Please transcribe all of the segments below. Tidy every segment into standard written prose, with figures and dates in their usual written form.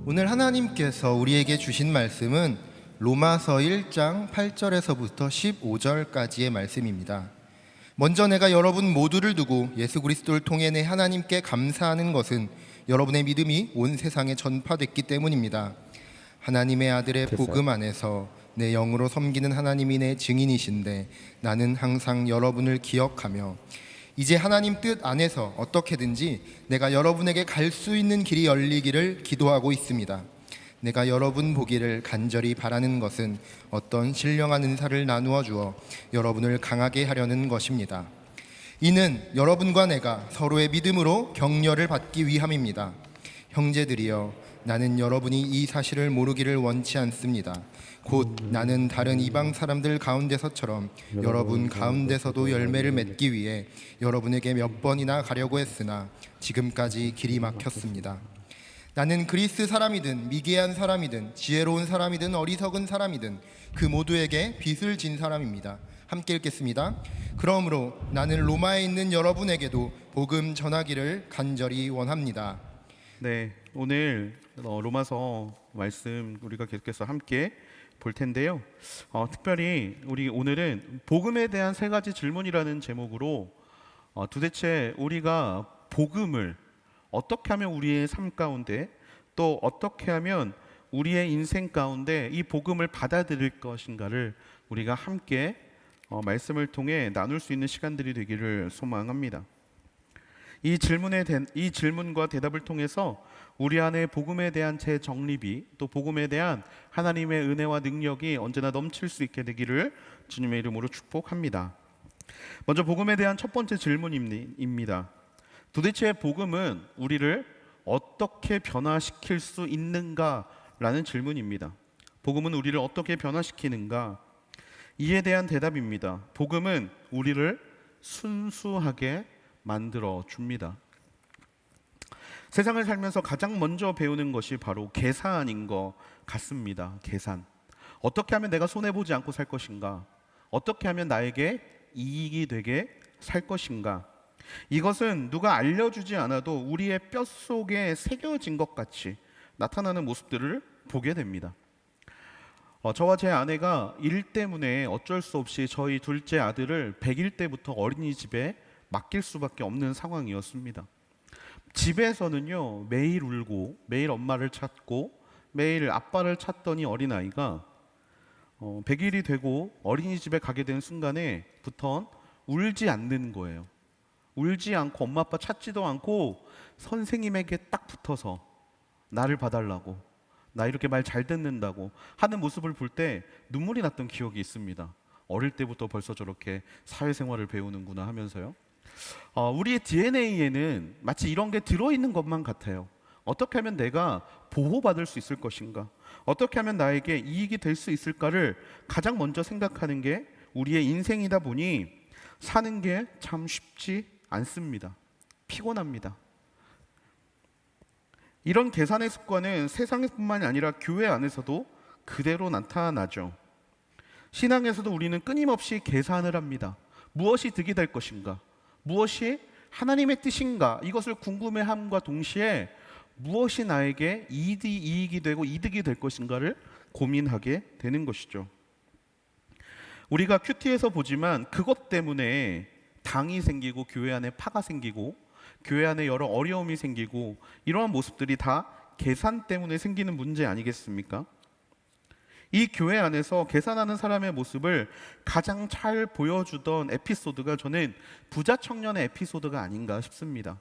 오늘 하나님께서 우리에게 주신 말씀은 로마서 1장 8절에서부터 15절까지의 말씀입니다. 먼저 내가 여러분 모두를 두고 예수 그리스도를 통해 내 하나님께 감사하는 것은 여러분의 믿음이 온 세상에 전파됐기 때문입니다. 하나님의 아들의 됐어요. 복음 안에서 내 영으로 섬기는 하나님이 내 증인이신데 나는 항상 여러분을 기억하며 이제 하나님 뜻 안에서 어떻게든지 내가 여러분에게 갈 수 있는 길이 열리기를 기도하고 있습니다. 내가 여러분 보기를 간절히 바라는 것은 어떤 신령한 은사를 나누어 주어 여러분을 강하게 하려는 것입니다. 이는 여러분과 내가 서로의 믿음으로 격려를 받기 위함입니다. 형제들이여, 나는 여러분이 이 사실을 모르기를 원치 않습니다. 곧 나는 다른 이방 사람들 가운데서처럼 여러분 가운데서도 열매를 맺기 위해 여러분에게 몇 번이나 가려고 했으나 지금까지 길이 막혔습니다. 나는 그리스 사람이든 미개한 사람이든 지혜로운 사람이든 어리석은 사람이든 그 모두에게 빚을 진 사람입니다. 함께 읽겠습니다. 그러므로 나는 로마에 있는 여러분에게도 복음 전하기를 간절히 원합니다. 네, 오늘 로마서 말씀 우리가 계속해서 함께 볼 텐데요. 특별히 우리 오늘은 복음에 대한 세 가지 질문이라는 제목으로 도대체 우리가 복음을 어떻게 하면 우리의 삶 가운데 또 어떻게 하면 우리의 인생 가운데 이 복음을 받아들일 것인가를 우리가 함께 말씀을 통해 나눌 수 있는 시간들이 되기를 소망합니다. 이 질문과 대답을 통해서 우리 안에 복음에 대한 재정립이 또 복음에 대한 하나님의 은혜와 능력이 언제나 넘칠 수 있게 되기를 주님의 이름으로 축복합니다. 먼저 복음에 대한 첫 번째 질문입니다. 도대체 복음은 우리를 어떻게 변화시킬 수 있는가라는 질문입니다. 복음은 우리를 어떻게 변화시키는가? 이에 대한 대답입니다. 복음은 우리를 순수하게 만들어 줍니다. 세상을 살면서 가장 먼저 배우는 것이 바로 계산인 것 같습니다. 계산. 어떻게 하면 내가 손해보지 않고 살 것인가? 어떻게 하면 나에게 이익이 되게 살 것인가? 이것은 누가 알려주지 않아도 우리의 뼛속에 새겨진 것 같이 나타나는 모습들을 보게 됩니다. 저와 제 아내가 일 때문에 어쩔 수 없이 저희 둘째 아들을 100일 때부터 어린이집에 맡길 수밖에 없는 상황이었습니다. 집에서는요, 매일 울고 매일 엄마를 찾고 매일 아빠를 찾더니 어린아이가 100일이 되고 어린이집에 가게 된 순간에부터 울지 않는 거예요. 울지 않고 엄마 아빠 찾지도 않고 선생님에게 딱 붙어서 나를 봐달라고, 나 이렇게 말 잘 듣는다고 하는 모습을 볼 때 눈물이 났던 기억이 있습니다. 어릴 때부터 벌써 저렇게 사회생활을 배우는구나 하면서요. 우리의 DNA에는 마치 이런 게 들어있는 것만 같아요. 어떻게 하면 내가 보호받을 수 있을 것인가? 어떻게 하면 나에게 이익이 될 수 있을까를 가장 먼저 생각하는 게 우리의 인생이다 보니 사는 게 참 쉽지 않습니다. 피곤합니다. 이런 계산의 습관은 세상뿐만이 아니라 교회 안에서도 그대로 나타나죠. 신앙에서도 우리는 끊임없이 계산을 합니다. 무엇이 득이 될 것인가? 무엇이 하나님의 뜻인가? 이것을 궁금해함과 동시에 무엇이 나에게 이익이 되고 이득이 될 것인가를 고민하게 되는 것이죠. 우리가 큐티에서 보지만 그것 때문에 당이 생기고 교회 안에 파가 생기고 교회 안에 여러 어려움이 생기고 이러한 모습들이 다 계산 때문에 생기는 문제 아니겠습니까? 이 교회 안에서 계산하는 사람의 모습을 가장 잘 보여주던 에피소드가 저는 부자 청년의 에피소드가 아닌가 싶습니다.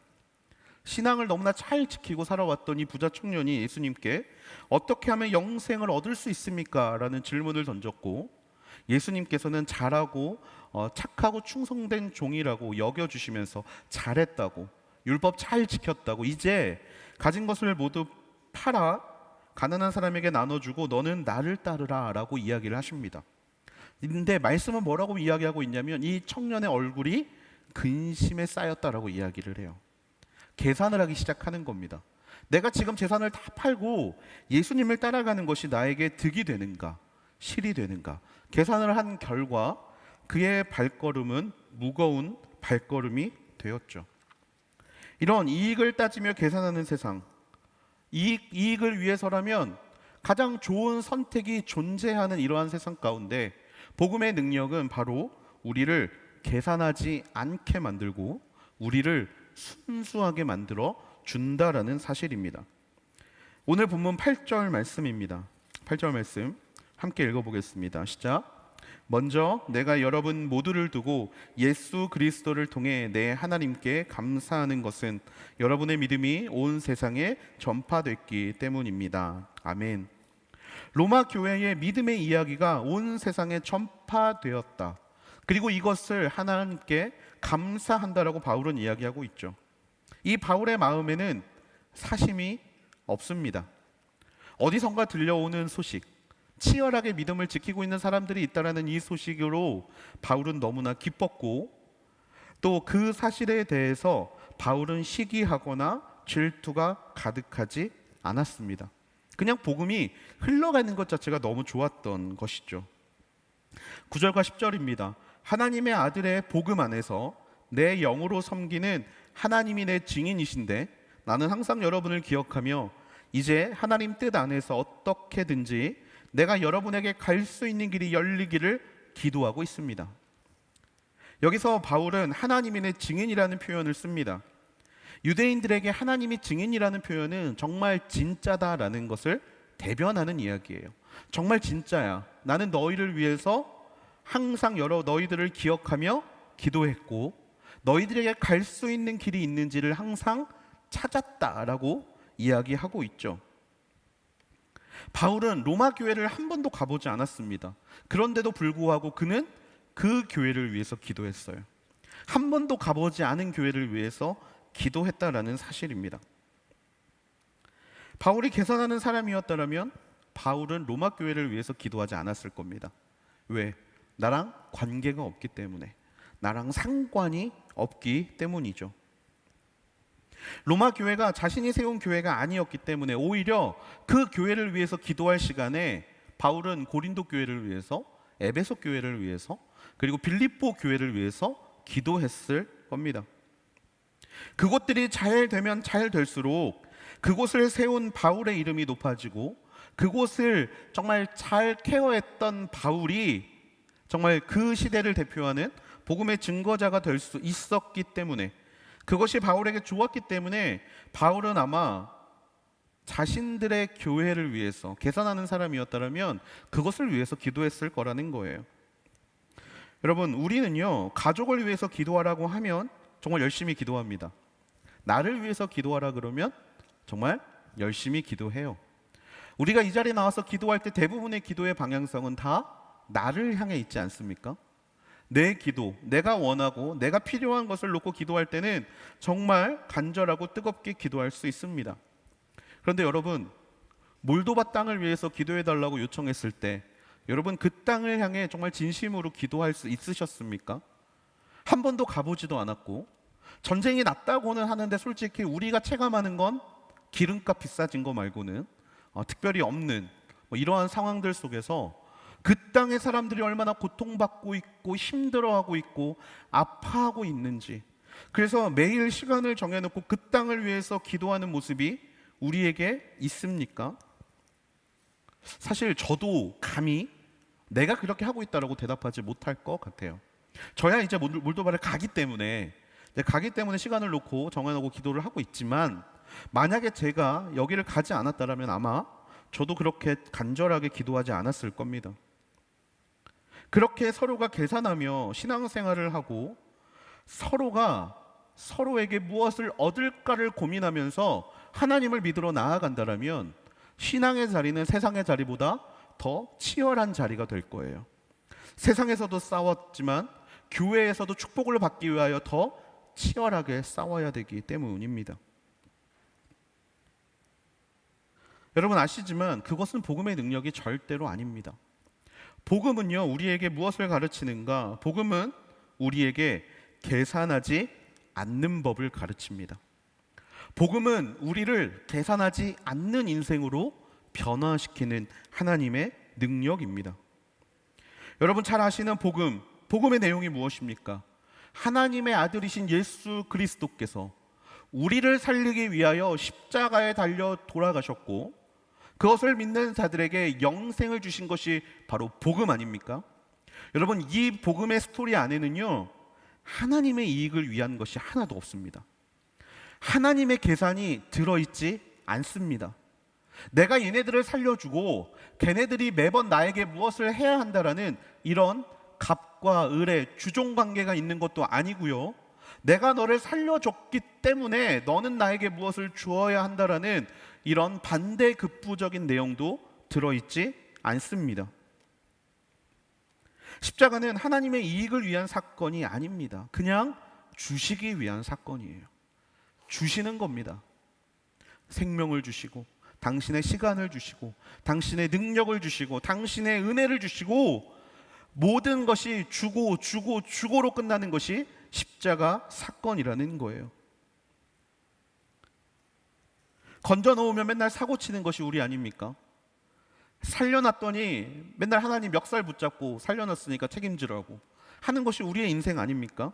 신앙을 너무나 잘 지키고 살아왔던 이 부자 청년이 예수님께 어떻게 하면 영생을 얻을 수 있습니까? 라는 질문을 던졌고 예수님께서는 잘하고 착하고 충성된 종이라고 여겨주시면서 잘했다고, 율법 잘 지켰다고, 이제 가진 것을 모두 팔아 가난한 사람에게 나눠주고 너는 나를 따르라 라고 이야기를 하십니다. 근데 말씀은 뭐라고 이야기하고 있냐면 이 청년의 얼굴이 근심에 쌓였다라고 이야기를 해요. 계산을 하기 시작하는 겁니다. 내가 지금 재산을 다 팔고 예수님을 따라가는 것이 나에게 득이 되는가, 실이 되는가? 계산을 한 결과 그의 발걸음은 무거운 발걸음이 되었죠. 이런 이익을 따지며 계산하는 세상, 이익을 위해서라면 가장 좋은 선택이 존재하는 이러한 세상 가운데 복음의 능력은 바로 우리를 계산하지 않게 만들고 우리를 순수하게 만들어 준다라는 사실입니다. 오늘 본문 8절 말씀입니다. 8절 말씀 함께 읽어보겠습니다. 시작. 먼저 내가 여러분 모두를 두고 예수 그리스도를 통해 내 하나님께 감사하는 것은 여러분의 믿음이 온 세상에 전파됐기 때문입니다. 아멘. 로마 교회의 믿음의 이야기가 온 세상에 전파되었다. 그리고 이것을 하나님께 감사한다라고 바울은 이야기하고 있죠. 이 바울의 마음에는 사심이 없습니다. 어디선가 들려오는 소식, 치열하게 믿음을 지키고 있는 사람들이 있다라는 이 소식으로 바울은 너무나 기뻤고 또 그 사실에 대해서 바울은 시기하거나 질투가 가득하지 않았습니다. 그냥 복음이 흘러가는 것 자체가 너무 좋았던 것이죠. 9절과 10절입니다. 하나님의 아들의 복음 안에서 내 영으로 섬기는 하나님이 내 증인이신데 나는 항상 여러분을 기억하며 이제 하나님 뜻 안에서 어떻게든지 내가 여러분에게 갈 수 있는 길이 열리기를 기도하고 있습니다. 여기서 바울은 하나님이 내 증인이라는 표현을 씁니다. 유대인들에게 하나님이 증인이라는 표현은 정말 진짜다라는 것을 대변하는 이야기예요. 정말 진짜야. 나는 너희를 위해서 항상 너희들을 기억하며 기도했고 너희들에게 갈 수 있는 길이 있는지를 항상 찾았다라고 이야기하고 있죠. 바울은 로마 교회를 한 번도 가보지 않았습니다. 그런데도 불구하고 그는 그 교회를 위해서 기도했어요. 한 번도 가보지 않은 교회를 위해서 기도했다라는 사실입니다. 바울이 개선하는 사람이었다면 바울은 로마 교회를 위해서 기도하지 않았을 겁니다. 왜? 나랑 관계가 없기 때문에, 나랑 상관이 없기 때문이죠. 로마 교회가 자신이 세운 교회가 아니었기 때문에 오히려 그 교회를 위해서 기도할 시간에 바울은 고린도 교회를 위해서, 에베소 교회를 위해서, 그리고 빌립보 교회를 위해서 기도했을 겁니다. 그것들이 잘 되면 잘 될수록 그곳을 세운 바울의 이름이 높아지고 그곳을 정말 잘 케어했던 바울이 정말 그 시대를 대표하는 복음의 증거자가 될 수 있었기 때문에, 그것이 바울에게 좋았기 때문에 바울은 아마 자신들의 교회를 위해서 개선하는 사람이었다면 그것을 위해서 기도했을 거라는 거예요. 여러분, 우리는요 가족을 위해서 기도하라고 하면 정말 열심히 기도합니다. 나를 위해서 기도하라 그러면 정말 열심히 기도해요. 우리가 이 자리에 나와서 기도할 때 대부분의 기도의 방향성은 다 나를 향해 있지 않습니까? 내 기도, 내가 원하고 내가 필요한 것을 놓고 기도할 때는 정말 간절하고 뜨겁게 기도할 수 있습니다. 그런데 여러분, 몰도바 땅을 위해서 기도해달라고 요청했을 때 여러분 그 땅을 향해 정말 진심으로 기도할 수 있으셨습니까? 한 번도 가보지도 않았고 전쟁이 났다고는 하는데 솔직히 우리가 체감하는 건 기름값 비싸진 거 말고는 특별히 없는 이러한 상황들 속에서 그 땅의 사람들이 얼마나 고통받고 있고 힘들어하고 있고 아파하고 있는지, 그래서 매일 시간을 정해놓고 그 땅을 위해서 기도하는 모습이 우리에게 있습니까? 사실 저도 감히 내가 그렇게 하고 있다라고 대답하지 못할 것 같아요. 저야 이제 몰도바를 가기 때문에 시간을 놓고 정해놓고 기도를 하고 있지만, 만약에 제가 여기를 가지 않았다면 아마 저도 그렇게 간절하게 기도하지 않았을 겁니다. 그렇게 서로가 계산하며 신앙생활을 하고 서로가 서로에게 무엇을 얻을까를 고민하면서 하나님을 믿으러 나아간다면 신앙의 자리는 세상의 자리보다 더 치열한 자리가 될 거예요. 세상에서도 싸웠지만 교회에서도 축복을 받기 위하여 더 치열하게 싸워야 되기 때문입니다. 여러분 아시지만 그것은 복음의 능력이 절대로 아닙니다. 복음은요 우리에게 무엇을 가르치는가? 복음은 우리에게 계산하지 않는 법을 가르칩니다. 복음은 우리를 계산하지 않는 인생으로 변화시키는 하나님의 능력입니다. 여러분 잘 아시는 복음의 내용이 무엇입니까? 하나님의 아들이신 예수 그리스도께서 우리를 살리기 위하여 십자가에 달려 돌아가셨고 그것을 믿는 자들에게 영생을 주신 것이 바로 복음 아닙니까? 여러분, 이 복음의 스토리 안에는요, 하나님의 이익을 위한 것이 하나도 없습니다. 하나님의 계산이 들어있지 않습니다. 내가 얘네들을 살려주고 걔네들이 매번 나에게 무엇을 해야 한다라는 이런 갑과 을의 주종 관계가 있는 것도 아니고요, 내가 너를 살려줬기 때문에 너는 나에게 무엇을 주어야 한다라는 이런 반대급부적인 내용도 들어있지 않습니다. 십자가는 하나님의 이익을 위한 사건이 아닙니다. 그냥 주시기 위한 사건이에요. 주시는 겁니다. 생명을 주시고, 당신의 시간을 주시고, 당신의 능력을 주시고, 당신의 은혜를 주시고, 모든 것이 주고로 끝나는 것이 십자가 사건이라는 거예요. 건져 놓으면 맨날 사고 치는 것이 우리 아닙니까? 살려놨더니 맨날 하나님 멱살 붙잡고 살려놨으니까 책임지라고 하는 것이 우리의 인생 아닙니까?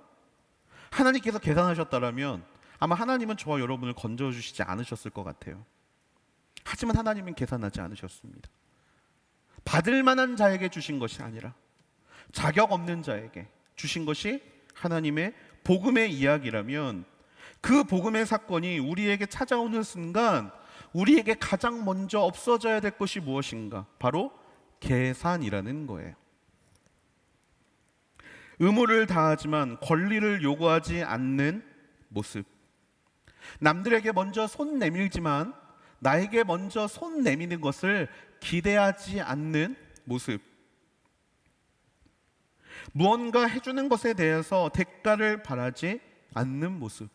하나님께서 계산하셨다면 아마 하나님은 저와 여러분을 건져주시지 않으셨을 것 같아요. 하지만 하나님은 계산하지 않으셨습니다. 받을 만한 자에게 주신 것이 아니라 자격 없는 자에게 주신 것이 하나님의 복음의 이야기라면, 그 복음의 사건이 우리에게 찾아오는 순간 우리에게 가장 먼저 없어져야 될 것이 무엇인가? 바로 계산이라는 거예요. 의무를 다하지만 권리를 요구하지 않는 모습, 남들에게 먼저 손 내밀지만 나에게 먼저 손 내미는 것을 기대하지 않는 모습, 무언가 해주는 것에 대해서 대가를 바라지 않는 모습.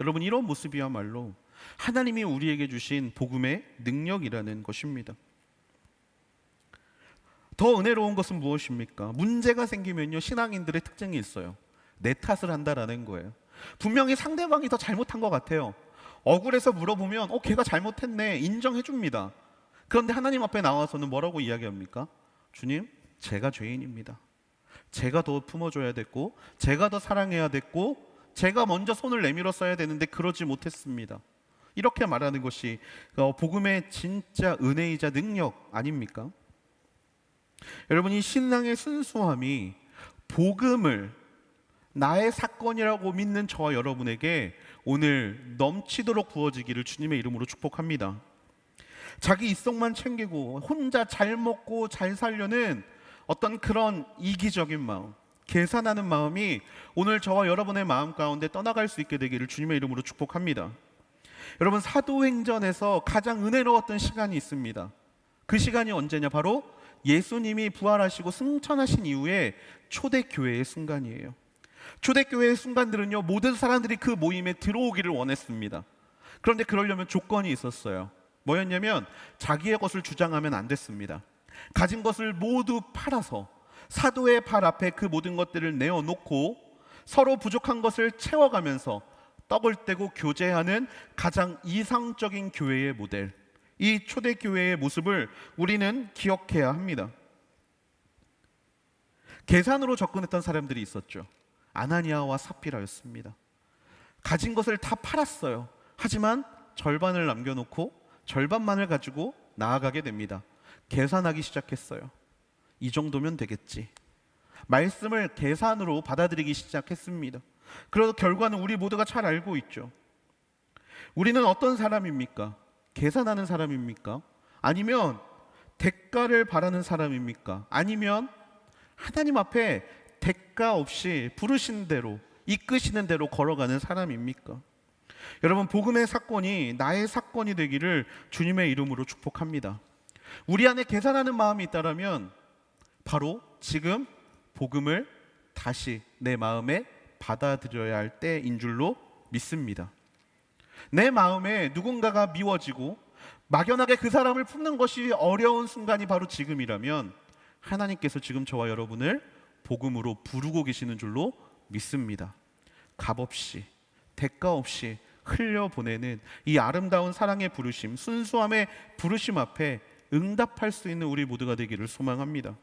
여러분, 이런 모습이야말로 하나님이 우리에게 주신 복음의 능력이라는 것입니다. 더 은혜로운 것은 무엇입니까? 문제가 생기면요, 신앙인들의 특징이 있어요. 내 탓을 한다라는 거예요. 분명히 상대방이 더 잘못한 것 같아요. 억울해서 물어보면 걔가 잘못했네, 인정해 줍니다. 그런데 하나님 앞에 나와서는 뭐라고 이야기합니까? 주님, 제가 죄인입니다. 제가 더 품어줘야 됐고, 제가 더 사랑해야 됐고, 제가 먼저 손을 내밀었어야 되는데 그러지 못했습니다. 이렇게 말하는 것이 복음의 진짜 은혜이자 능력 아닙니까? 여러분, 이 신앙의 순수함이 복음을 나의 사건이라고 믿는 저와 여러분에게 오늘 넘치도록 부어지기를 주님의 이름으로 축복합니다. 자기 이성만 챙기고 혼자 잘 먹고 잘 살려는 어떤 그런 이기적인 마음, 계산하는 마음이 오늘 저와 여러분의 마음 가운데 떠나갈 수 있게 되기를 주님의 이름으로 축복합니다. 여러분, 사도행전에서 가장 은혜로웠던 시간이 있습니다. 그 시간이 언제냐? 바로 예수님이 부활하시고 승천하신 이후에 초대교회의 순간이에요. 초대교회의 순간들은요, 모든 사람들이 그 모임에 들어오기를 원했습니다. 그런데 그러려면 조건이 있었어요. 뭐였냐면 자기의 것을 주장하면 안 됐습니다. 가진 것을 모두 팔아서 사도의 발 앞에 그 모든 것들을 내어놓고 서로 부족한 것을 채워가면서 떡을 떼고 교제하는 가장 이상적인 교회의 모델, 이 초대교회의 모습을 우리는 기억해야 합니다. 계산으로 접근했던 사람들이 있었죠. 아나니아와 삽비라였습니다. 가진 것을 다 팔았어요. 하지만 절반을 남겨놓고 절반만을 가지고 나아가게 됩니다. 계산하기 시작했어요. 이 정도면 되겠지. 말씀을 계산으로 받아들이기 시작했습니다. 그래서 결과는 우리 모두가 잘 알고 있죠. 우리는 어떤 사람입니까? 계산하는 사람입니까? 아니면 대가를 바라는 사람입니까? 아니면 하나님 앞에 대가 없이 부르신 대로, 이끄시는 대로 걸어가는 사람입니까? 여러분, 복음의 사건이 나의 사건이 되기를 주님의 이름으로 축복합니다. 우리 안에 계산하는 마음이 있다면 바로 지금 복음을 다시 내 마음에 받아들여야 할 때인 줄로 믿습니다. 내 마음에 누군가가 미워지고 막연하게 그 사람을 품는 것이 어려운 순간이 바로 지금이라면 하나님께서 지금 저와 여러분을 복음으로 부르고 계시는 줄로 믿습니다. 값없이, 대가 없이 흘려보내는 이 아름다운 사랑의 부르심, 순수함의 부르심 앞에 응답할 수 있는 우리 모두가 되기를 소망합니다.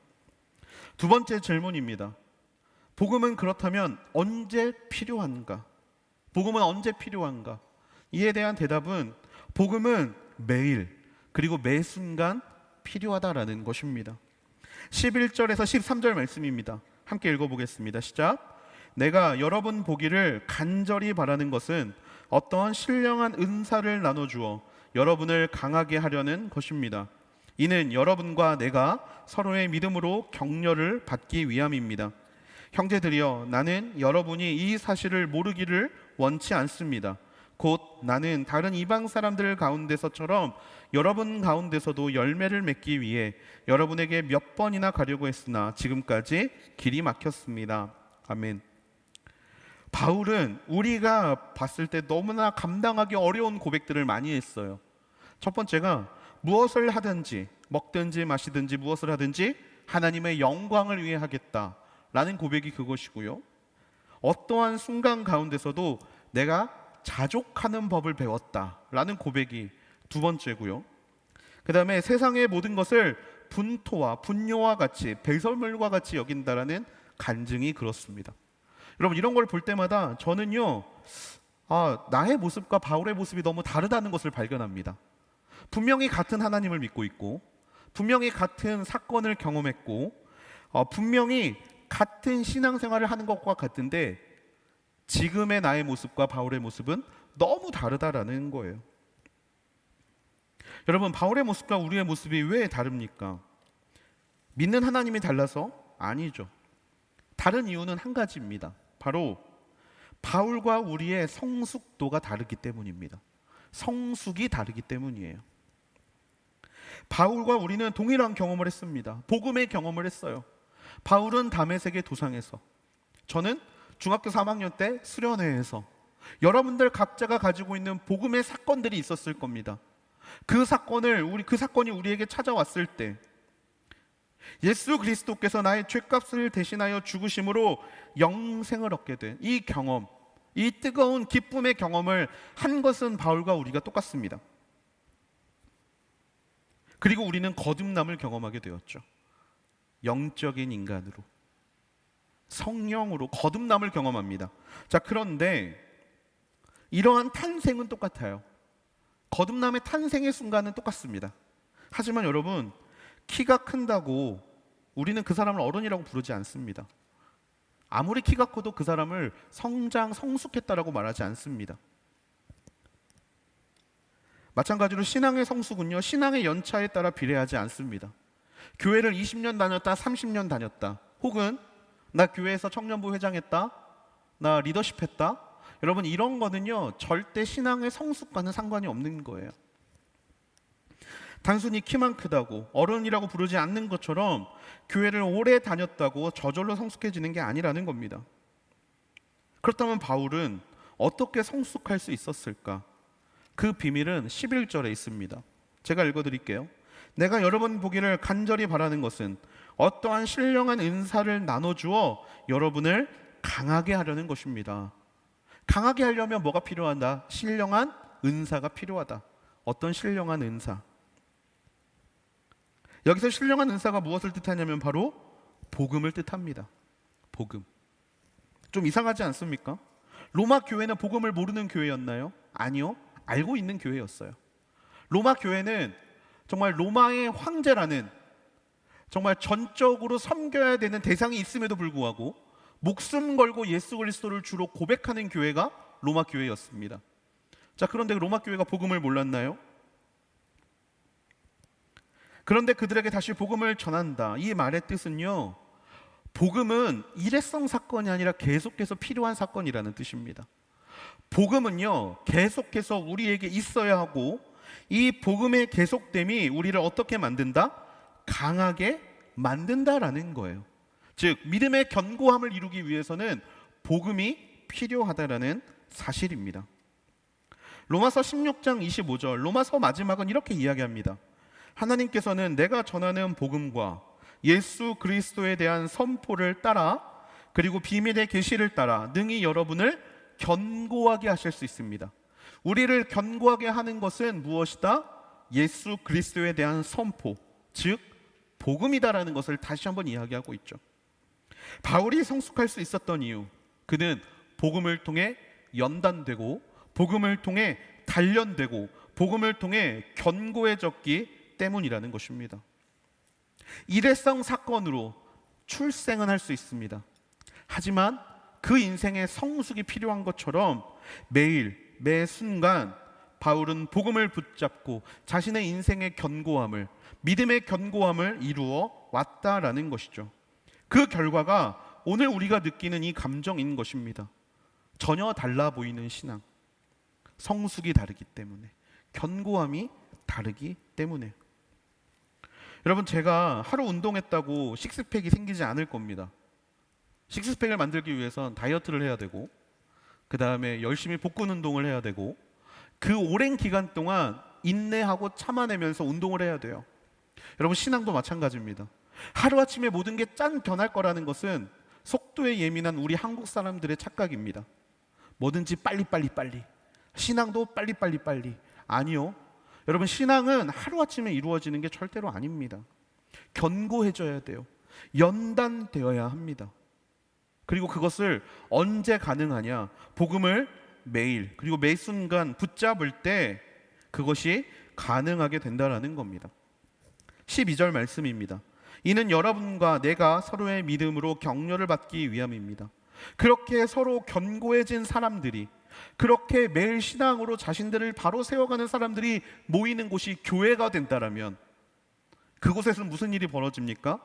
두 번째 질문입니다. 복음은 그렇다면 언제 필요한가? 복음은 언제 필요한가? 이에 대한 대답은 복음은 매일 그리고 매 순간 필요하다라는 것입니다. 11절에서 13절 말씀입니다. 함께 읽어보겠습니다. 시작. 내가 여러분 보기를 간절히 바라는 것은 어떠한 신령한 은사를 나눠주어 여러분을 강하게 하려는 것입니다. 이는 여러분과 내가 서로의 믿음으로 격려를 받기 위함입니다. 형제들이여, 나는 여러분이 이 사실을 모르기를 원치 않습니다. 곧 나는 다른 이방 사람들 가운데서처럼 여러분 가운데서도 열매를 맺기 위해 여러분에게 몇 번이나 가려고 했으나 지금까지 길이 막혔습니다. 아멘. 바울은 우리가 봤을 때 너무나 감당하기 어려운 고백들을 많이 했어요. 첫 번째가 무엇을 하든지 먹든지 마시든지 무엇을 하든지 하나님의 영광을 위해 하겠다라는 고백이 그것이고요. 어떠한 순간 가운데서도 내가 자족하는 법을 배웠다라는 고백이 두 번째고요. 그 다음에 세상의 모든 것을 분토와 분뇨와 같이 배설물과 같이 여긴다라는 간증이 그렇습니다. 여러분, 이런 걸 볼 때마다 저는요, 나의 모습과 바울의 모습이 너무 다르다는 것을 발견합니다. 분명히 같은 하나님을 믿고 있고, 분명히 같은 사건을 경험했고, 분명히 같은 신앙생활을 하는 것과 같은데 지금의 나의 모습과 바울의 모습은 너무 다르다라는 거예요. 여러분, 바울의 모습과 우리의 모습이 왜 다릅니까? 믿는 하나님이 달라서? 아니죠. 다른 이유는 한 가지입니다. 바로 바울과 우리의 성숙도가 다르기 때문입니다. 성숙이 다르기 때문이에요. 바울과 우리는 동일한 경험을 했습니다. 복음의 경험을 했어요. 바울은 다메섹의 도상에서, 저는 중학교 3학년 때 수련회에서, 여러분들 각자가 가지고 있는 복음의 사건들이 있었을 겁니다. 그 사건이 우리에게 찾아왔을 때 예수 그리스도께서 나의 죄값을 대신하여 죽으심으로 영생을 얻게 된 이 경험, 이 뜨거운 기쁨의 경험을 한 것은 바울과 우리가 똑같습니다. 그리고 우리는 거듭남을 경험하게 되었죠. 영적인 인간으로, 성령으로 거듭남을 경험합니다. 자, 그런데 이러한 탄생은 똑같아요. 거듭남의 탄생의 순간은 똑같습니다. 하지만 여러분, 키가 큰다고 우리는 그 사람을 어른이라고 부르지 않습니다. 아무리 키가 커도 그 사람을 성숙했다라고 말하지 않습니다. 마찬가지로 신앙의 성숙은요, 신앙의 연차에 따라 비례하지 않습니다. 교회를 20년 다녔다, 30년 다녔다, 혹은 나 교회에서 청년부 회장했다, 나 리더십 했다, 여러분, 이런 거는요 절대 신앙의 성숙과는 상관이 없는 거예요. 단순히 키만 크다고 어른이라고 부르지 않는 것처럼 교회를 오래 다녔다고 저절로 성숙해지는 게 아니라는 겁니다. 그렇다면 바울은 어떻게 성숙할 수 있었을까? 그 비밀은 11절에 있습니다. 제가 읽어드릴게요. 내가 여러분 보기를 간절히 바라는 것은 어떠한 신령한 은사를 나눠주어 여러분을 강하게 하려는 것입니다. 강하게 하려면 뭐가 필요하다? 신령한 은사가 필요하다. 어떤 신령한 은사? 여기서 신령한 은사가 무엇을 뜻하냐면 바로 복음을 뜻합니다. 복음. 좀 이상하지 않습니까? 로마 교회는 복음을 모르는 교회였나요? 아니요. 알고 있는 교회였어요. 로마 교회는 정말 로마의 황제라는, 정말 전적으로 섬겨야 되는 대상이 있음에도 불구하고 목숨 걸고 예수 그리스도를 주로 고백하는 교회가 로마 교회였습니다. 자, 그런데 로마 교회가 복음을 몰랐나요? 그런데 그들에게 다시 복음을 전한다. 이 말의 뜻은요, 복음은 일회성 사건이 아니라 계속해서 필요한 사건이라는 뜻입니다. 복음은요, 계속해서 우리에게 있어야 하고, 이 복음의 계속됨이 우리를 어떻게 만든다? 강하게 만든다라는 거예요. 즉, 믿음의 견고함을 이루기 위해서는 복음이 필요하다라는 사실입니다. 로마서 16장 25절, 로마서 마지막은 이렇게 이야기합니다. 하나님께서는 내가 전하는 복음과 예수 그리스도에 대한 선포를 따라, 그리고 비밀의 계시를 따라 능히 여러분을 견고하게 하실 수 있습니다. 우리를 견고하게 하는 것은 무엇이다? 예수 그리스도에 대한 선포, 즉 복음이다라는 것을 다시 한번 이야기하고 있죠. 바울이 성숙할 수 있었던 이유, 그는 복음을 통해 연단되고 복음을 통해 단련되고 복음을 통해 견고해졌기 때문이라는 것입니다. 일회성 사건으로 출생은 할 수 있습니다. 하지만 그 인생에 성숙이 필요한 것처럼 매일 매 순간 바울은 복음을 붙잡고 자신의 인생의 견고함을, 믿음의 견고함을 이루어 왔다라는 것이죠. 그 결과가 오늘 우리가 느끼는 이 감정인 것입니다. 전혀 달라 보이는 신앙, 성숙이 다르기 때문에, 견고함이 다르기 때문에. 여러분, 제가 하루 운동했다고 식스팩이 생기지 않을 겁니다. 식스팩을 만들기 위해선 다이어트를 해야 되고, 그 다음에 열심히 복근 운동을 해야 되고, 그 오랜 기간 동안 인내하고 참아내면서 운동을 해야 돼요. 여러분, 신앙도 마찬가지입니다. 하루아침에 모든 게 짠 변할 거라는 것은 속도에 예민한 우리 한국 사람들의 착각입니다. 뭐든지 빨리. 신앙도 빨리. 아니요. 여러분, 신앙은 하루아침에 이루어지는 게 절대로 아닙니다. 견고해져야 돼요. 연단되어야 합니다. 그리고 그것을 언제 가능하냐? 복음을 매일 그리고 매 순간 붙잡을 때 그것이 가능하게 된다라는 겁니다. 12절 말씀입니다. 이는 여러분과 내가 서로의 믿음으로 격려를 받기 위함입니다. 그렇게 서로 견고해진 사람들이, 그렇게 매일 신앙으로 자신들을 바로 세워가는 사람들이 모이는 곳이 교회가 된다라면 그곳에서는 무슨 일이 벌어집니까?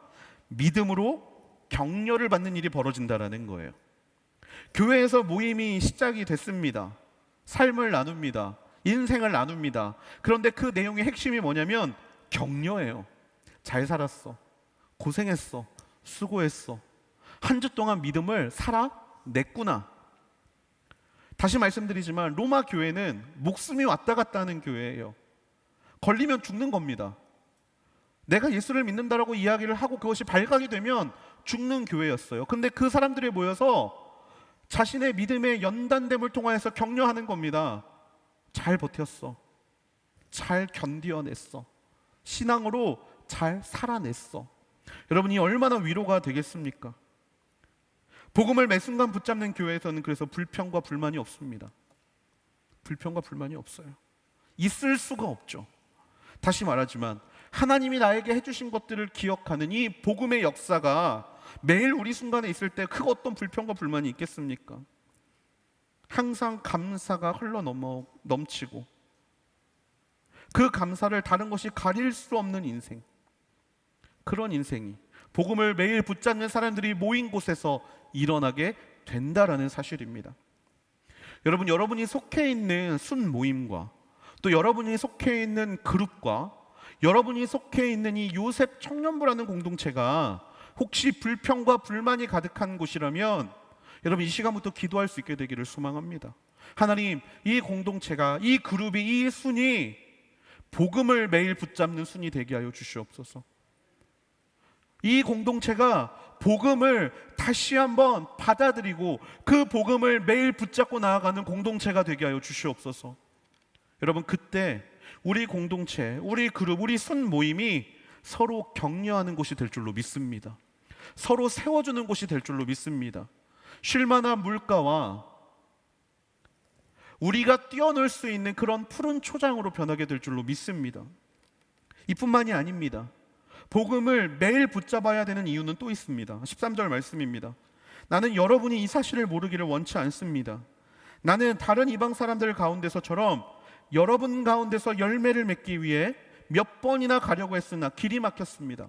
믿음으로 격려를 받는 일이 벌어진다라는 거예요. 교회에서 모임이 시작이 됐습니다. 삶을 나눕니다. 인생을 나눕니다. 그런데 그 내용의 핵심이 뭐냐면 격려예요. 잘 살았어. 고생했어. 수고했어. 한 주 동안 믿음을 살아냈구나. 다시 말씀드리지만 로마 교회는 목숨이 왔다 갔다 하는 교회예요. 걸리면 죽는 겁니다. 내가 예수를 믿는다라고 이야기를 하고 그것이 발각이 되면 죽는 교회였어요. 근데 그 사람들이 모여서 자신의 믿음의 연단됨을 통하여서 격려하는 겁니다. 잘 버텼어. 잘 견뎌냈어. 신앙으로 잘 살아냈어. 여러분이 얼마나 위로가 되겠습니까? 복음을 매 순간 붙잡는 교회에서는 그래서 불평과 불만이 없습니다. 불평과 불만이 없어요. 있을 수가 없죠. 다시 말하지만 하나님이 나에게 해주신 것들을 기억하는 이 복음의 역사가 매일 우리 순간에 있을 때 그 어떤 불평과 불만이 있겠습니까? 항상 감사가 넘치고 그 감사를 다른 것이 가릴 수 없는 인생, 그런 인생이 복음을 매일 붙잡는 사람들이 모인 곳에서 일어나게 된다라는 사실입니다. 여러분, 여러분이 속해 있는 순 모임과 또 여러분이 속해 있는 그룹과 여러분이 속해 있는 이 요셉 청년부라는 공동체가 혹시 불평과 불만이 가득한 곳이라면 여러분, 이 시간부터 기도할 수 있게 되기를 소망합니다. 하나님, 이 공동체가, 이 그룹이, 이 순이 복음을 매일 붙잡는 순이 되게 하여 주시옵소서. 이 공동체가 복음을 다시 한번 받아들이고 그 복음을 매일 붙잡고 나아가는 공동체가 되게 하여 주시옵소서. 여러분, 그때 우리 공동체, 우리 그룹, 우리 순 모임이 서로 격려하는 곳이 될 줄로 믿습니다. 서로 세워주는 곳이 될 줄로 믿습니다. 쉴만한 물가와 우리가 뛰어놀 수 있는 그런 푸른 초장으로 변하게 될 줄로 믿습니다. 이뿐만이 아닙니다. 복음을 매일 붙잡아야 되는 이유는 또 있습니다. 13절 말씀입니다. 나는 여러분이 이 사실을 모르기를 원치 않습니다. 나는 다른 이방 사람들 가운데서처럼 여러분 가운데서 열매를 맺기 위해 몇 번이나 가려고 했으나 길이 막혔습니다.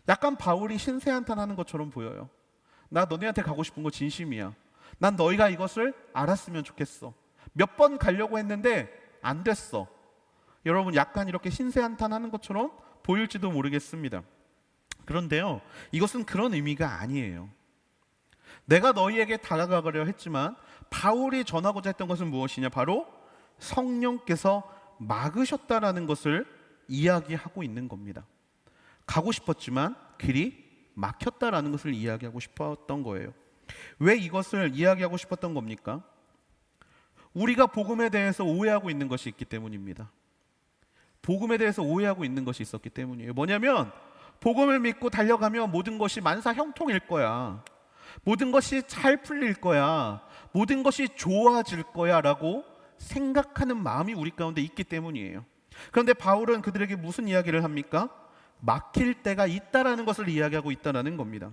약간 바울이 신세한탄하는 것처럼 보여요. 나 너네한테 가고 싶은 거 진심이야. 난 너희가 이것을 알았으면 좋겠어. 몇 번 가려고 했는데 안 됐어. 여러분, 약간 이렇게 신세한탄하는 것처럼 보일지도 모르겠습니다. 그런데요, 이것은 그런 의미가 아니에요. 내가 너희에게 다가가려 했지만 바울이 전하고자 했던 것은 무엇이냐? 바로 성령께서 막으셨다라는 것을 이야기하고 있는 겁니다. 가고 싶었지만 길이 막혔다라는 것을 이야기하고 싶었던 거예요. 왜 이것을 이야기하고 싶었던 겁니까? 우리가 복음에 대해서 오해하고 있는 것이 있기 때문입니다. 복음에 대해서 오해하고 있는 것이 있었기 때문이에요. 뭐냐면 복음을 믿고 달려가면 모든 것이 만사 형통일 거야. 모든 것이 잘 풀릴 거야. 모든 것이 좋아질 거야 라고 생각하는 마음이 우리 가운데 있기 때문이에요. 그런데 바울은 그들에게 무슨 이야기를 합니까? 막힐 때가 있다라는 것을 이야기하고 있다라는 겁니다.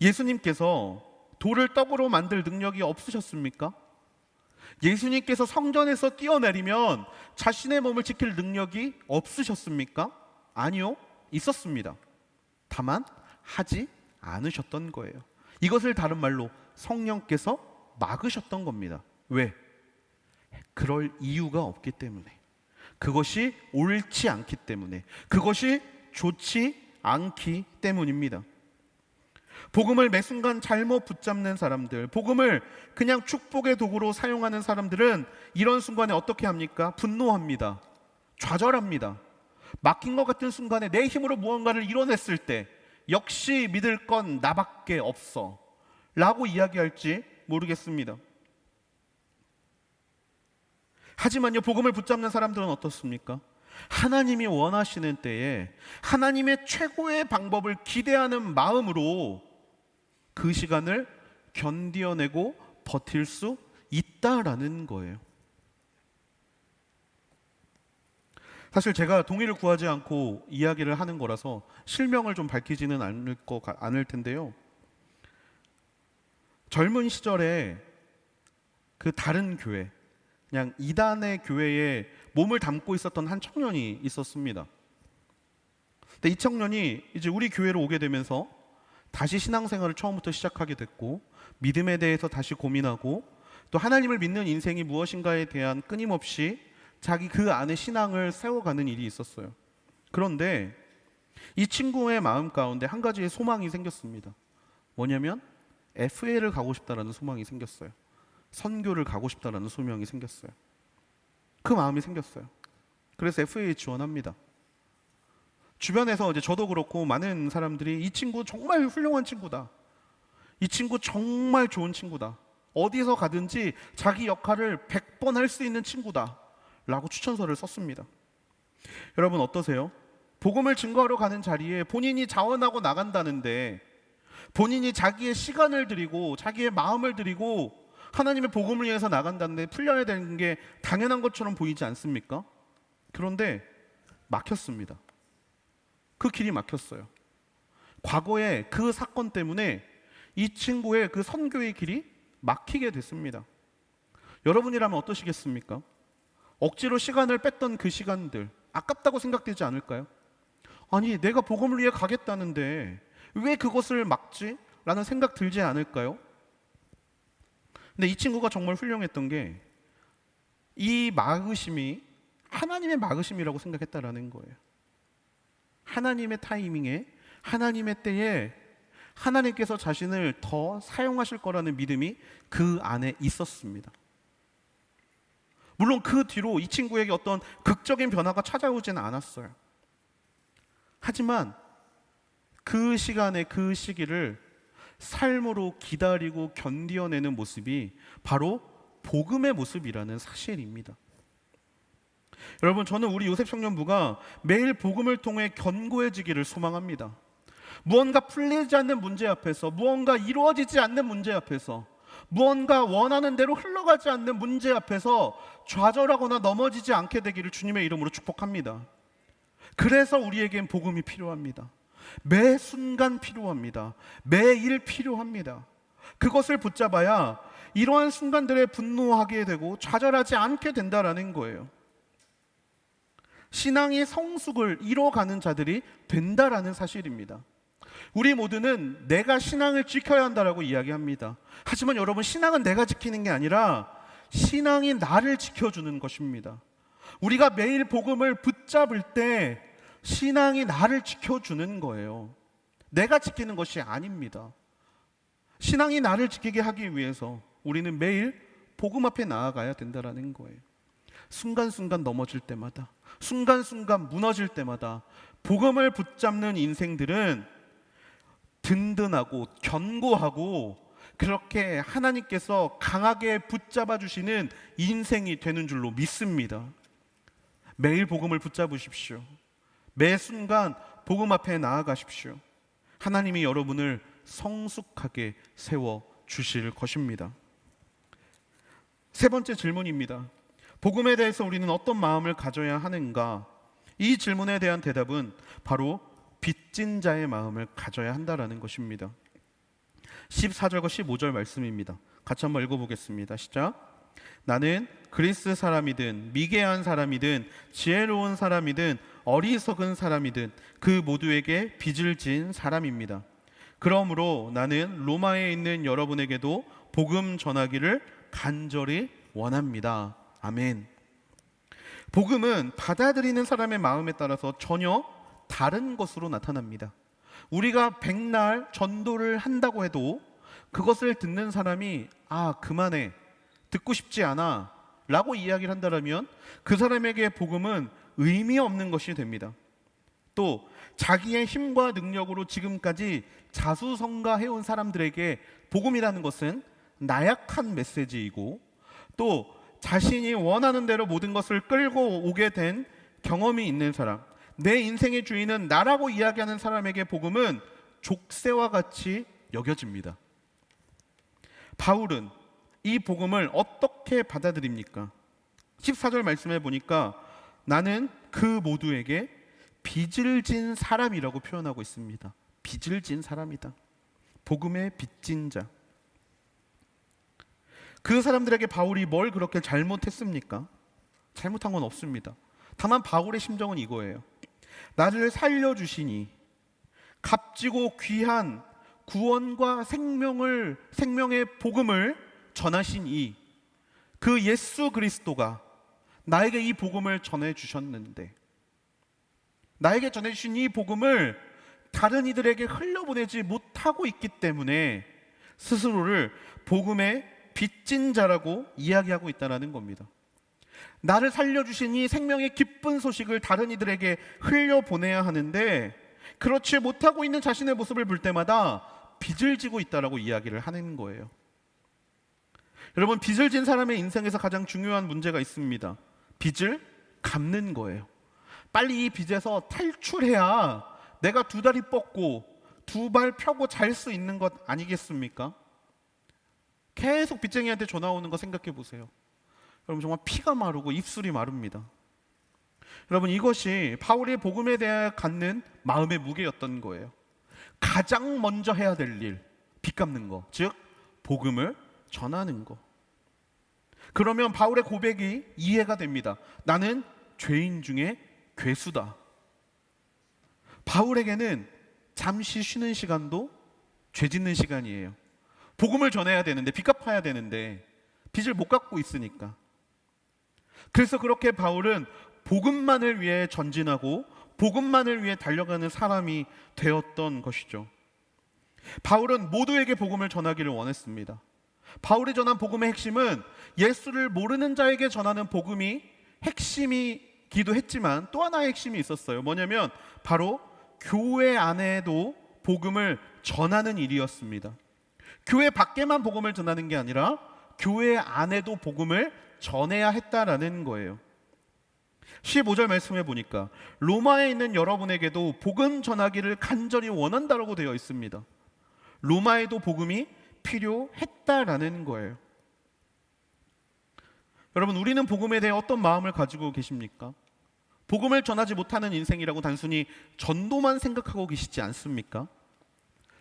예수님께서 돌을 떡으로 만들 능력이 없으셨습니까? 예수님께서 성전에서 뛰어내리면 자신의 몸을 지킬 능력이 없으셨습니까? 아니요, 있었습니다. 다만 하지 않으셨던 거예요. 이것을 다른 말로 성령께서 막으셨던 겁니다. 왜? 그럴 이유가 없기 때문에, 그것이 옳지 않기 때문에, 그것이 좋지 않기 때문입니다. 복음을 매 순간 잘못 붙잡는 사람들, 복음을 그냥 축복의 도구로 사용하는 사람들은 이런 순간에 어떻게 합니까? 분노합니다. 좌절합니다. 막힌 것 같은 순간에 내 힘으로 무언가를 이뤄냈을 때 역시 믿을 건 나밖에 없어 라고 이야기할지 모르겠습니다. 하지만요, 복음을 붙잡는 사람들은 어떻습니까? 하나님이 원하시는 때에 하나님의 최고의 방법을 기대하는 마음으로 그 시간을 견디어내고 버틸 수 있다라는 거예요. 사실 제가 동의를 구하지 않고 이야기를 하는 거라서 실명을 좀 밝히지는 않을 텐데요. 젊은 시절에 그 다른 교회, 그냥 이단의 교회에 몸을 담고 있었던 한 청년이 있었습니다. 근데 이 청년이 이제 우리 교회로 오게 되면서 다시 신앙생활을 처음부터 시작하게 됐고, 믿음에 대해서 다시 고민하고, 또 하나님을 믿는 인생이 무엇인가에 대한 끊임없이 자기 그 안에 신앙을 세워가는 일이 있었어요. 그런데 이 친구의 마음 가운데 한 가지의 소망이 생겼습니다. 뭐냐면 FA를 가고 싶다라는 소망이 생겼어요. 선교를 가고 싶다라는 소명이 생겼어요. 그 마음이 생겼어요. 그래서 FA에 지원합니다. 주변에서 이제 저도 그렇고 많은 사람들이 이 친구 정말 훌륭한 친구다, 이 친구 정말 좋은 친구다, 어디서 가든지 자기 역할을 100번 할 수 있는 친구다 라고 추천서를 썼습니다. 여러분 어떠세요? 복음을 증거하러 가는 자리에 본인이 자원하고 나간다는데, 본인이 자기의 시간을 드리고 자기의 마음을 드리고 하나님의 복음을 위해서 나간다는데 풀려야 되는 게 당연한 것처럼 보이지 않습니까? 그런데 막혔습니다. 그 길이 막혔어요. 과거에 그 사건 때문에 이 친구의 그 선교의 길이 막히게 됐습니다. 여러분이라면 어떠시겠습니까? 억지로 시간을 뺐던 그 시간들 아깝다고 생각되지 않을까요? 아니, 내가 복음을 위해 가겠다는데 왜 그것을 막지? 라는 생각 들지 않을까요? 근데 이 친구가 정말 훌륭했던 게 이 막으심이 하나님의 막으심이라고 생각했다라는 거예요. 하나님의 타이밍에, 하나님의 때에 하나님께서 자신을 더 사용하실 거라는 믿음이 그 안에 있었습니다. 물론 그 뒤로 이 친구에게 어떤 극적인 변화가 찾아오지는 않았어요. 하지만 그 시간에 그 시기를 삶으로 기다리고 견디어내는 모습이 바로 복음의 모습이라는 사실입니다. 여러분, 저는 우리 요셉 청년부가 매일 복음을 통해 견고해지기를 소망합니다. 무언가 풀리지 않는 문제 앞에서, 무언가 이루어지지 않는 문제 앞에서, 무언가 원하는 대로 흘러가지 않는 문제 앞에서 좌절하거나 넘어지지 않게 되기를 주님의 이름으로 축복합니다. 그래서 우리에겐 복음이 필요합니다. 매 순간 필요합니다. 매일 필요합니다. 그것을 붙잡아야 이러한 순간들에 분노하게 되고 좌절하지 않게 된다라는 거예요. 신앙의 성숙을 이뤄가는 자들이 된다라는 사실입니다. 우리 모두는 내가 신앙을 지켜야 한다라고 이야기합니다. 하지만 여러분, 신앙은 내가 지키는 게 아니라 신앙이 나를 지켜주는 것입니다. 우리가 매일 복음을 붙잡을 때 신앙이 나를 지켜주는 거예요. 내가 지키는 것이 아닙니다. 신앙이 나를 지키게 하기 위해서 우리는 매일 복음 앞에 나아가야 된다는 거예요. 순간순간 넘어질 때마다, 순간순간 무너질 때마다 복음을 붙잡는 인생들은 든든하고 견고하고 그렇게 하나님께서 강하게 붙잡아 주시는 인생이 되는 줄로 믿습니다. 매일 복음을 붙잡으십시오. 매 순간 복음 앞에 나아가십시오. 하나님이 여러분을 성숙하게 세워 주실 것입니다. 세 번째 질문입니다. 복음에 대해서 우리는 어떤 마음을 가져야 하는가? 이 질문에 대한 대답은 바로 빚진 자의 마음을 가져야 한다라는 것입니다. 14절과 15절 말씀입니다. 같이 한번 읽어보겠습니다. 시작. 나는 그리스 사람이든 미개한 사람이든 지혜로운 사람이든 어리석은 사람이든 그 모두에게 빚을 진 사람입니다. 그러므로 나는 로마에 있는 여러분에게도 복음 전하기를 간절히 원합니다. 아멘. 복음은 받아들이는 사람의 마음에 따라서 전혀 다른 것으로 나타납니다. 우리가 백날 전도를 한다고 해도 그것을 듣는 사람이 그만해, 듣고 싶지 않아 라고 이야기를 한다면 그 사람에게 복음은 의미 없는 것이 됩니다. 또 자기의 힘과 능력으로 지금까지 자수성가해온 사람들에게 복음이라는 것은 나약한 메시지이고, 또 자신이 원하는 대로 모든 것을 끌고 오게 된 경험이 있는 사람, 내 인생의 주인은 나라고 이야기하는 사람에게 복음은 족쇄와 같이 여겨집니다. 바울은 이 복음을 어떻게 받아들입니까? 14절 말씀해 보니까 나는 그 모두에게 빚을 진 사람이라고 표현하고 있습니다. 빚을 진 사람이다. 복음의 빚진 자. 그 사람들에게 바울이 뭘 그렇게 잘못했습니까? 잘못한 건 없습니다. 다만 바울의 심정은 이거예요. 나를 살려주시니 값지고 귀한 구원과 생명의 복음을 전하신 그 예수 그리스도가 나에게 이 복음을 전해주셨는데, 나에게 전해주신 이 복음을 다른 이들에게 흘려보내지 못하고 있기 때문에 스스로를 복음의 빚진 자라고 이야기하고 있다는 겁니다. 나를 살려주신 이 생명의 기쁜 소식을 다른 이들에게 흘려보내야 하는데 그렇지 못하고 있는 자신의 모습을 볼 때마다 빚을 지고 있다라고 이야기를 하는 거예요. 여러분, 빚을 진 사람의 인생에서 가장 중요한 문제가 있습니다. 빚을 갚는 거예요. 빨리 이 빚에서 탈출해야 내가 두 다리 뻗고 두 발 펴고 잘 수 있는 것 아니겠습니까? 계속 빚쟁이한테 전화 오는 거 생각해 보세요. 여러분, 정말 피가 마르고 입술이 마릅니다. 여러분, 이것이 바울의 복음에 대해 갖는 마음의 무게였던 거예요. 가장 먼저 해야 될 일, 빚 갚는 거, 즉 복음을 전하는 거. 그러면 바울의 고백이 이해가 됩니다. 나는 죄인 중에 괴수다. 바울에게는 잠시 쉬는 시간도 죄 짓는 시간이에요. 복음을 전해야 되는데, 빚 갚아야 되는데 빚을 못 갚고 있으니까. 그래서 그렇게 바울은 복음만을 위해 전진하고 복음만을 위해 달려가는 사람이 되었던 것이죠. 바울은 모두에게 복음을 전하기를 원했습니다. 바울이 전한 복음의 핵심은 예수를 모르는 자에게 전하는 복음이 핵심이기도 했지만 또 하나의 핵심이 있었어요. 뭐냐면 바로 교회 안에도 복음을 전하는 일이었습니다. 교회 밖에만 복음을 전하는 게 아니라 교회 안에도 복음을 전해야 했다라는 거예요. 15절 말씀해 보니까 로마에 있는 여러분에게도 복음 전하기를 간절히 원한다라고 되어 있습니다. 로마에도 복음이 필요했다라는 거예요. 여러분, 우리는 복음에 대해 어떤 마음을 가지고 계십니까? 복음을 전하지 못하는 인생이라고 단순히 전도만 생각하고 계시지 않습니까?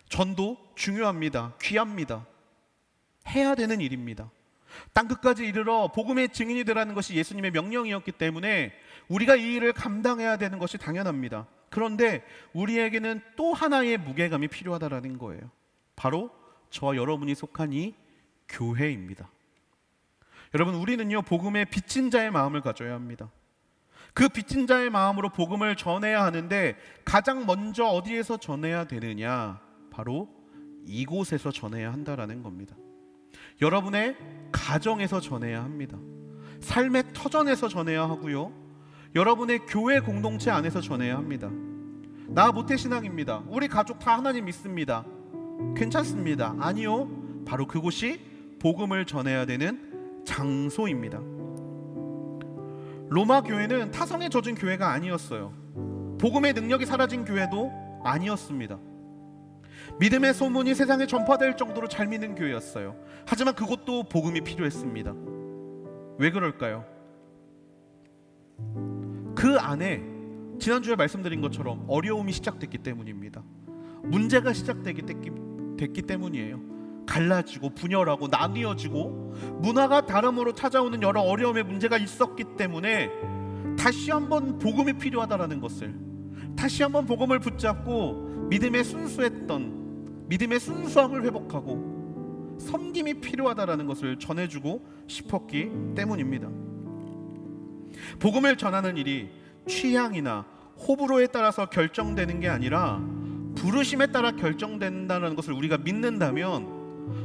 전도 중요합니다. 귀합니다. 해야 되는 일입니다. 땅끝까지 이르러 복음의 증인이 되라는 것이 예수님의 명령이었기 때문에 우리가 이 일을 감당해야 되는 것이 당연합니다. 그런데 우리에게는 또 하나의 무게감이 필요하다라는 거예요. 바로 저와 여러분이 속한 이 교회입니다. 여러분, 우리는요 복음의 빚진 자의 마음을 가져야 합니다. 그 빚진 자의 마음으로 복음을 전해야 하는데 가장 먼저 어디에서 전해야 되느냐? 바로 이곳에서 전해야 한다라는 겁니다. 여러분의 가정에서 전해야 합니다. 삶의 터전에서 전해야 하고요, 여러분의 교회 공동체 안에서 전해야 합니다. 나 모태신앙입니다. 우리 가족 다 하나님 믿습니다. 괜찮습니다. 아니요, 바로 그곳이 복음을 전해야 되는 장소입니다. 로마 교회는 타성에 젖은 교회가 아니었어요. 복음의 능력이 사라진 교회도 아니었습니다. 믿음의 소문이 세상에 전파될 정도로 잘 믿는 교회였어요. 하지만 그것도 복음이 필요했습니다. 왜 그럴까요? 그 안에 지난주에 말씀드린 것처럼 어려움이 시작됐기 때문입니다. 문제가 시작됐기 때문이에요. 갈라지고 분열하고 나뉘어지고 문화가 다름으로 찾아오는 여러 어려움의 문제가 있었기 때문에 다시 한번 복음이 필요하다라는 것을, 다시 한번 복음을 붙잡고 믿음의 순수함을 회복하고 섬김이 필요하다라는 것을 전해주고 싶었기 때문입니다. 복음을 전하는 일이 취향이나 호불호에 따라서 결정되는 게 아니라 부르심에 따라 결정된다는 것을 우리가 믿는다면,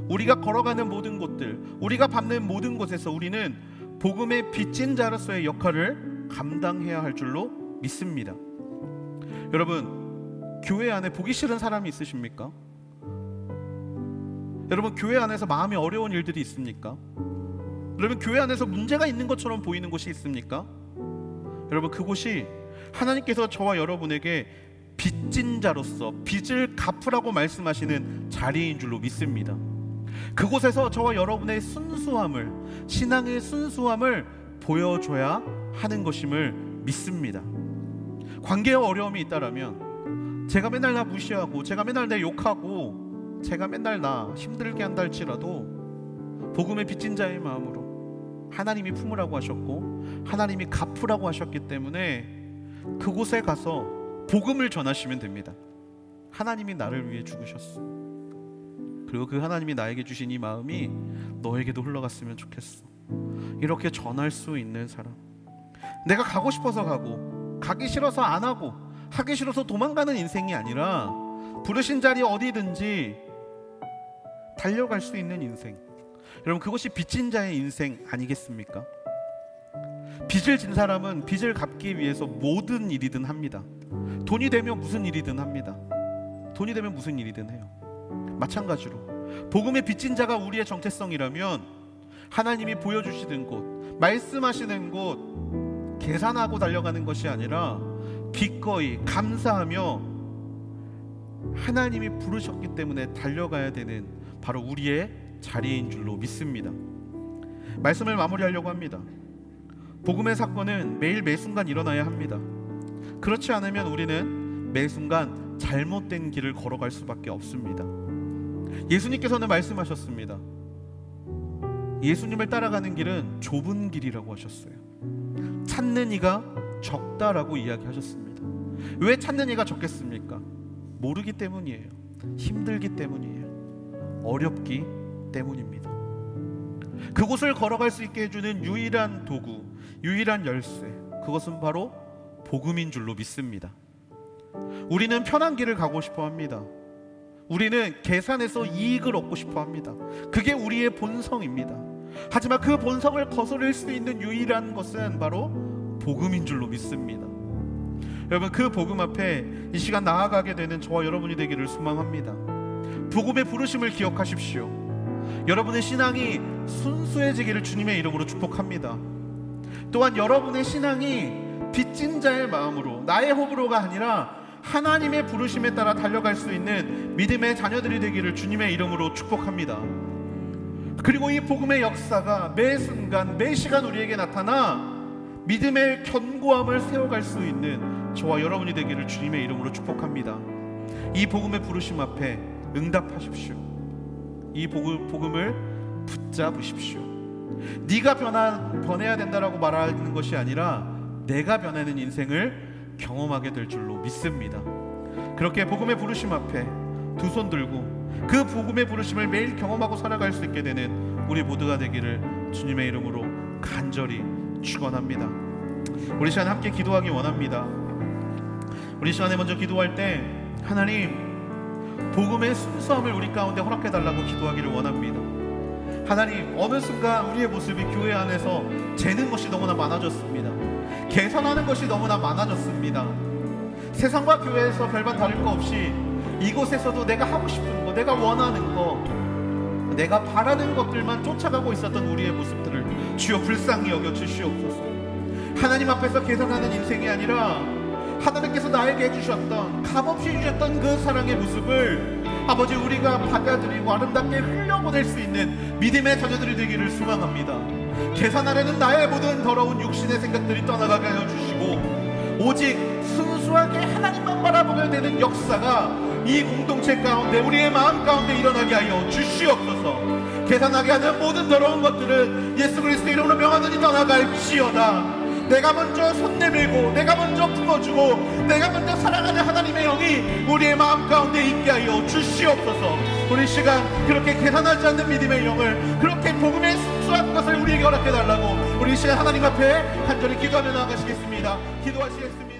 우리가 걸어가는 모든 곳들, 우리가 밟는 모든 곳에서 우리는 복음의 빚진 자로서의 역할을 감당해야 할 줄로 믿습니다. 여러분, 교회 안에 보기 싫은 사람이 있으십니까? 여러분, 교회 안에서 마음이 어려운 일들이 있습니까? 여러분, 교회 안에서 문제가 있는 것처럼 보이는 곳이 있습니까? 여러분, 그곳이 하나님께서 저와 여러분에게 빚진 자로서 빚을 갚으라고 말씀하시는 자리인 줄로 믿습니다. 그곳에서 저와 여러분의 순수함을, 신앙의 순수함을 보여줘야 하는 것임을 믿습니다. 관계에 어려움이 있다라면, 제가 맨날 나 무시하고, 제가 맨날 내 욕하고, 제가 맨날 나 힘들게 한다 할지라도 복음의 빚진 자의 마음으로 하나님이 품으라고 하셨고 하나님이 갚으라고 하셨기 때문에 그곳에 가서 복음을 전하시면 됩니다. 하나님이 나를 위해 죽으셨어. 그리고 그 하나님이 나에게 주신 이 마음이 너에게도 흘러갔으면 좋겠어. 이렇게 전할 수 있는 사람. 내가 가고 싶어서 가고, 가기 싫어서 안 하고, 하기 싫어서 도망가는 인생이 아니라 부르신 자리 어디든지 달려갈 수 있는 인생. 여러분, 그것이 빚진 자의 인생 아니겠습니까? 빚을 진 사람은 빚을 갚기 위해서 모든 일이든 합니다. 돈이 되면 무슨 일이든 합니다. 돈이 되면 무슨 일이든 해요. 마찬가지로 복음의 빚진 자가 우리의 정체성이라면 하나님이 보여주시는 곳, 말씀하시는 곳 계산하고 달려가는 것이 아니라 기꺼이 감사하며 하나님이 부르셨기 때문에 달려가야 되는 바로 우리의 자리인 줄로 믿습니다. 말씀을 마무리하려고 합니다. 복음의 사건은 매일 매순간 일어나야 합니다. 그렇지 않으면 우리는 매순간 잘못된 길을 걸어갈 수밖에 없습니다. 예수님께서는 말씀하셨습니다. 예수님을 따라가는 길은 좁은 길이라고 하셨어요. 찾는 이가 적다라고 이야기하셨습니다. 왜 찾는 이가 적겠습니까? 모르기 때문이에요. 힘들기 때문이에요. 어렵기 때문입니다. 그곳을 걸어갈 수 있게 해주는 유일한 도구, 유일한 열쇠, 그것은 바로 복음인 줄로 믿습니다. 우리는 편한 길을 가고 싶어 합니다. 우리는 계산해서 이익을 얻고 싶어 합니다. 그게 우리의 본성입니다. 하지만 그 본성을 거스를 수 있는 유일한 것은 바로 복음인 줄로 믿습니다. 여러분, 그 복음 앞에 이 시간 나아가게 되는 저와 여러분이 되기를 소망합니다. 복음의 부르심을 기억하십시오. 여러분의 신앙이 순수해지기를 주님의 이름으로 축복합니다. 또한 여러분의 신앙이 빚진 자의 마음으로, 나의 호불호가 아니라 하나님의 부르심에 따라 달려갈 수 있는 믿음의 자녀들이 되기를 주님의 이름으로 축복합니다. 그리고 이 복음의 역사가 매 순간 매 시간 우리에게 나타나 믿음의 견고함을 세워갈 수 있는 저와 여러분이 되기를 주님의 이름으로 축복합니다. 이 복음의 부르심 앞에 응답하십시오. 이 복음을 붙잡으십시오. 네가 변해야 된다라고 말하는 것이 아니라 내가 변하는 인생을 경험하게 될 줄로 믿습니다. 그렇게 복음의 부르심 앞에 두 손 들고 그 복음의 부르심을 매일 경험하고 살아갈 수 있게 되는 우리 모두가 되기를 주님의 이름으로 간절히 축원합니다. 우리 시간 함께 기도하기 원합니다. 우리 시간에 먼저 기도할 때 하나님, 복음의 순수함을 우리 가운데 허락해달라고 기도하기를 원합니다. 하나님, 어느 순간 우리의 모습이 교회 안에서 재는 것이 너무나 많아졌습니다. 개선하는 것이 너무나 많아졌습니다. 세상과 교회에서 별반 다를 거 없이 이곳에서도 내가 하고 싶은 거, 내가 원하는 거, 내가 바라는 것들만 쫓아가고 있었던 우리의 모습들을 주여 불쌍히 여겨 주시옵소서. 하나님 앞에서 개선하는 인생이 아니라 하나님께서 나에게 해주셨던, 값없이 주셨던 그 사랑의 모습을 아버지 우리가 받아들이고 아름답게 흘려보낼 수 있는 믿음의 자녀들이 되기를 소망합니다. 계산하려는 나의 모든 더러운 육신의 생각들이 떠나가게 하여 주시고 오직 순수하게 하나님만 바라보게 되는 역사가 이 공동체 가운데 우리의 마음 가운데 일어나게 하여 주시옵소서. 계산하게 하는 모든 더러운 것들을 예수 그리스도 이름으로 명하노니 떠나갈지어다. 내가 먼저 손 내밀고 내가 먼저 품어주고 내가 먼저 사랑하는 하나님의 영이 우리의 마음 가운데 있게 하여 주시옵소서. 우리 시간 그렇게 계산하지 않는 믿음의 영을, 그렇게 복음의 순수한 것을 우리에게 허락해 달라고 우리 시간 하나님 앞에 간절히 기도하며 나아가시겠습니다. 기도하시겠습니다.